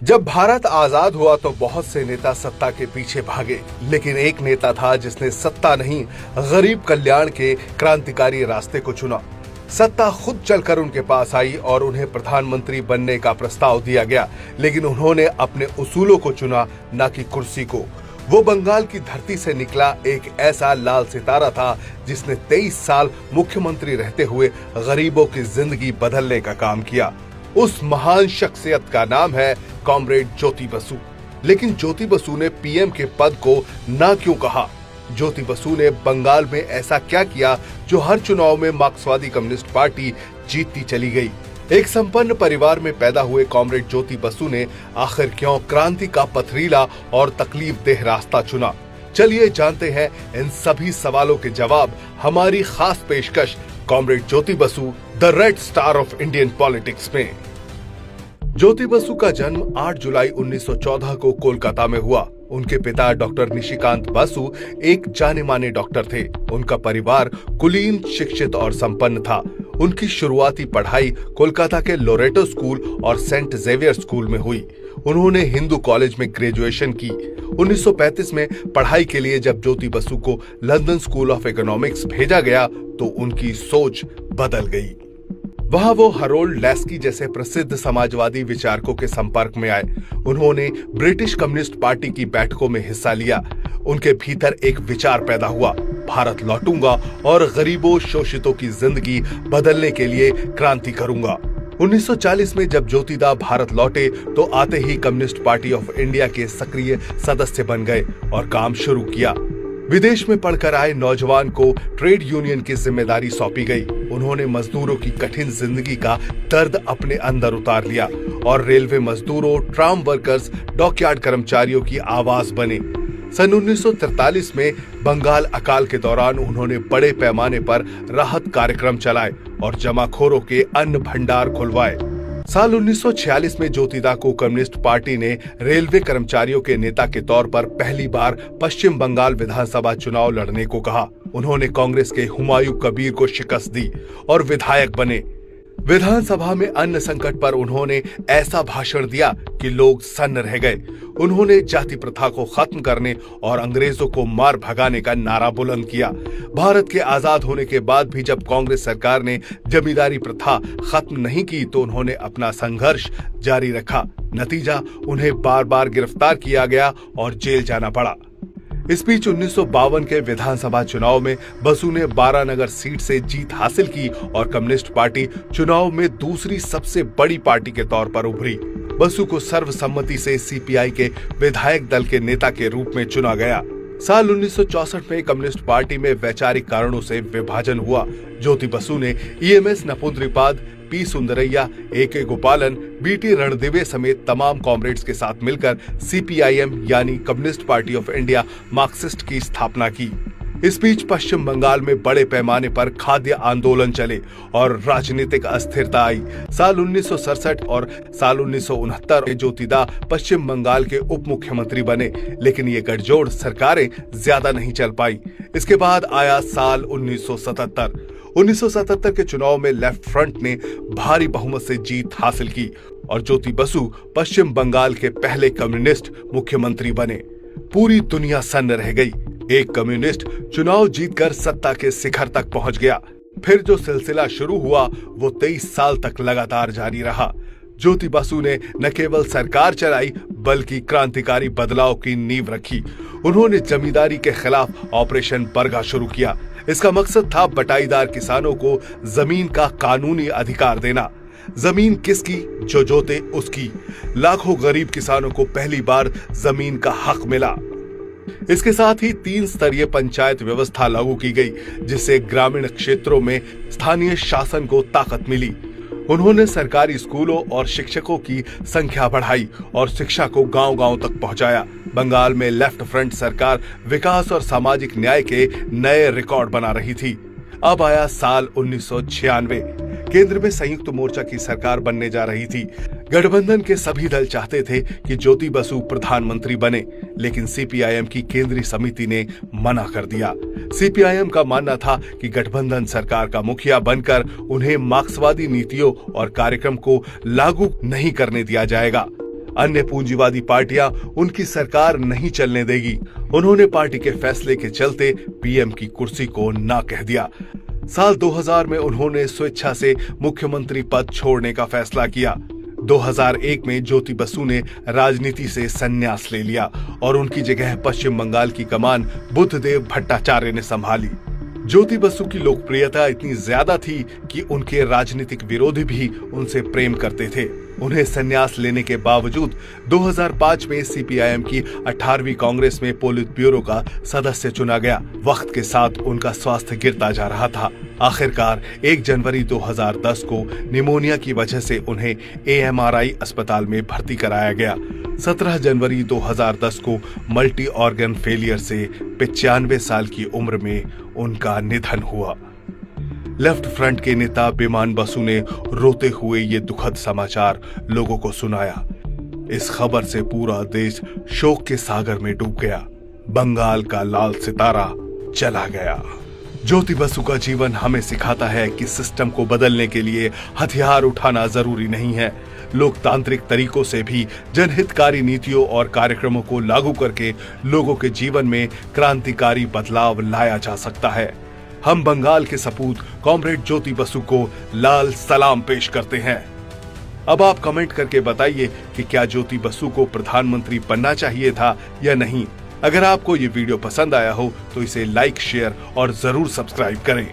जब भारत आजाद हुआ तो बहुत से नेता सत्ता के पीछे भागे, लेकिन एक नेता था जिसने सत्ता नहीं, गरीब कल्याण के क्रांतिकारी रास्ते को चुना। सत्ता खुद चलकर उनके पास आई और उन्हें प्रधानमंत्री बनने का प्रस्ताव दिया गया, लेकिन उन्होंने अपने उसूलों को चुना, न कि कुर्सी को। वो बंगाल की धरती से निकला एक ऐसा लाल सितारा था जिसने 23 साल मुख्यमंत्री रहते हुए गरीबों की जिंदगी बदलने का काम किया। उस महान शख्सियत का नाम है कॉमरेड ज्योति बसु। लेकिन ज्योति बसु ने पीएम के पद को ना क्यों कहा? ज्योति बसु ने बंगाल में ऐसा क्या किया जो हर चुनाव में मार्क्सवादी कम्युनिस्ट पार्टी जीतती चली गई? एक संपन्न परिवार में पैदा हुए कॉमरेड ज्योति बसु ने आखिर क्यों क्रांति का पथरीला और तकलीफदेह रास्ता चुना? चलिए जानते हैं इन सभी सवालों के जवाब हमारी खास पेशकश comrade Jyoti Basu, the red star of Indian politics में। ज्योति बसु का जन्म 8 जुलाई 1914 को कोलकाता में हुआ। उनके पिता डॉक्टर निशिकांत बसु एक जाने माने डॉक्टर थे। उनका परिवार कुलीन, शिक्षित और संपन्न था। उनकी शुरुआती पढ़ाई कोलकाता के लोरेटो स्कूल और सेंट जेवियर स्कूल में हुई। उन्होंने हिंदू कॉलेज में ग्रेजुएशन की। 1935 में पढ़ाई के लिए जब ज्योति बसु को लंदन स्कूल ऑफ इकोनॉमिक्स भेजा गया तो उनकी सोच बदल गई। वहां वो हरोल्ड लेस्की जैसे प्रसिद्ध समाजवादी विचारकों के संपर्क में आए। उन्होंने ब्रिटिश कम्युनिस्ट पार्टी की बैठकों में हिस्सा लिया। उनके भीतर एक विचार पैदा हुआ, भारत लौटूंगा और गरीबों शोषितों की जिंदगी बदलने के लिए क्रांति करूंगा। 1940 में जब ज्योतिदा भारत लौटे तो आते ही कम्युनिस्ट पार्टी ऑफ इंडिया के सक्रिय सदस्य बन गए और काम शुरू किया। विदेश में पढ़कर आए नौजवान को ट्रेड यूनियन की जिम्मेदारी सौंपी गई। उन्होंने मजदूरों की कठिन जिंदगी का दर्द अपने अंदर उतार लिया और रेलवे मजदूरों, ट्राम वर्कर्स, डॉकयार्ड कर्मचारियों की आवाज बने। सन 1943 में बंगाल अकाल के दौरान उन्होंने बड़े पैमाने पर राहत कार्यक्रम चलाए और जमाखोरों के अन्न भंडार खुलवाए। साल 1946 में ज्योतिदा को कम्युनिस्ट पार्टी ने रेलवे कर्मचारियों के नेता के तौर पर पहली बार पश्चिम बंगाल विधानसभा चुनाव लड़ने को कहा। उन्होंने कांग्रेस के हुमायूं कबीर को शिकस्त दी और विधायक बने। विधानसभा में अन्न संकट पर उन्होंने ऐसा भाषण दिया कि लोग सन्न रह गए। उन्होंने जाति प्रथा को खत्म करने और अंग्रेजों को मार भगाने का नारा बुलंद किया। भारत के आजाद होने के बाद भी जब कांग्रेस सरकार ने जमींदारी प्रथा खत्म नहीं की तो उन्होंने अपना संघर्ष जारी रखा। नतीजा, उन्हें बार बार गिरफ्तार किया गया और जेल जाना पड़ा। इस बीच 1952 के विधानसभा चुनाव में बसु ने 12 नगर सीट से जीत हासिल की और कम्युनिस्ट पार्टी चुनाव में दूसरी सबसे बड़ी पार्टी के तौर पर उभरी। बसु को सर्वसम्मति से सीपीआई के विधायक दल के नेता के रूप में चुना गया। साल 1964 में कम्युनिस्ट पार्टी में वैचारिक कारणों से विभाजन हुआ। ज्योति बसु ने ईएमएस नपुंद्रिपाद, पी सुंदरैया, ए.के. गोपालन, बी.टी. रणदिवे समेत तमाम कॉमरेड्स के साथ मिलकर सीपीआईएम यानी communist party of India Marxist की स्थापना की। इस बीच पश्चिम बंगाल में बड़े पैमाने पर खाद्य आंदोलन चले और राजनीतिक अस्थिरता आई। साल 1967 और साल 1969 में ज्योतिदा पश्चिम बंगाल के उप मुख्यमंत्री बने, लेकिन ये गठजोड़ सरकारें ज्यादा नहीं चल पाई। इसके बाद आया साल 1977। 1977 के चुनाव में लेफ्ट फ्रंट ने भारी बहुमत से जीत हासिल की और ज्योति बसु पश्चिम बंगाल के पहले कम्युनिस्ट मुख्यमंत्री बने। पूरी दुनिया सन्न रह गई। एक कम्युनिस्ट चुनाव जीतकर सत्ता के शिखर तक पहुंच गया। फिर जो सिलसिला शुरू हुआ वो 23 साल तक लगातार जारी रहा। ज्योति बसु ने न केवल सरकार चलाई बल्कि क्रांतिकारी बदलाव की नींव रखी। उन्होंने जमींदारी के खिलाफ ऑपरेशन बरगा शुरू किया। इसका मकसद था बटाईदार किसानों को जमीन का कानूनी अधिकार देना। जमीन किसकी? जो जोते उसकी। लाखों गरीब किसानों को पहली बार जमीन का हक मिला। इसके साथ ही 3 स्तरीय पंचायत व्यवस्था लागू की गई, जिससे ग्रामीण क्षेत्रों में स्थानीय शासन को ताकत मिली। उन्होंने सरकारी स्कूलों और शिक्षकों की संख्या बढ़ाई और शिक्षा को गांव-गांव तक पहुंचाया। बंगाल में लेफ्ट फ्रंट सरकार विकास और सामाजिक न्याय के नए रिकॉर्ड बना रही थी। अब आया साल 1996। केंद्र में संयुक्त मोर्चा की सरकार बनने जा रही थी। गठबंधन के सभी दल चाहते थे कि ज्योति बसु प्रधानमंत्री बने, लेकिन सीपीआईएम की केंद्रीय समिति ने मना कर दिया। सीपीआईएम का मानना था कि गठबंधन सरकार का मुखिया बनकर उन्हें मार्क्सवादी नीतियों और कार्यक्रम को लागू नहीं करने दिया जाएगा। अन्य पूंजीवादी पार्टियां उनकी सरकार नहीं चलने देगी। उन्होंने पार्टी के फैसले के चलते पीएम की कुर्सी को ना कह दिया। साल 2000 में उन्होंने स्वेच्छा से मुख्यमंत्री पद छोड़ने का फैसला किया। 2001 में ज्योति बसु ने राजनीति से संन्यास ले लिया और उनकी जगह पश्चिम बंगाल की कमान बुद्धदेव भट्टाचार्य ने संभाली। ज्योति बसु की लोकप्रियता इतनी ज्यादा थी कि उनके राजनीतिक विरोधी भी उनसे प्रेम करते थे। उन्हें संन्यास लेने के बावजूद 2005 में सीपीआईएम की 18वीं कांग्रेस में पोलित ब्यूरो का सदस्य चुना गया। वक्त के साथ उनका स्वास्थ्य गिरता जा रहा था। आखिरकार 1 जनवरी 2010 को निमोनिया की वजह से उन्हें एएमआरआई अस्पताल में भर्ती कराया गया। 17 जनवरी 2010 को मल्टी ऑर्गन फेलियर से 95 साल की उम्र में उनका निधन हुआ। लेफ्ट फ्रंट के नेता विमान बसु ने रोते हुए ये दुखद समाचार लोगों को सुनाया। इस खबर से पूरा देश शोक के सागर में डूब गया। बंगाल का लाल सितारा चला गया। ज्योति बसु का जीवन हमें सिखाता है कि सिस्टम को बदलने के लिए हथियार उठाना जरूरी नहीं है। लोकतांत्रिक तरीकों से भी जनहितकारी नीतियों और कार्यक्रमों को लागू करके लोगों के जीवन में क्रांतिकारी बदलाव लाया जा सकता है। हम बंगाल के सपूत कॉमरेड ज्योति बसु को लाल सलाम पेश करते हैं। अब आप कमेंट करके बताइए कि क्या ज्योति बसु को प्रधानमंत्री बनना चाहिए था या नहीं। अगर आपको ये वीडियो पसंद आया हो तो इसे लाइक, शेयर और जरूर सब्सक्राइब करें।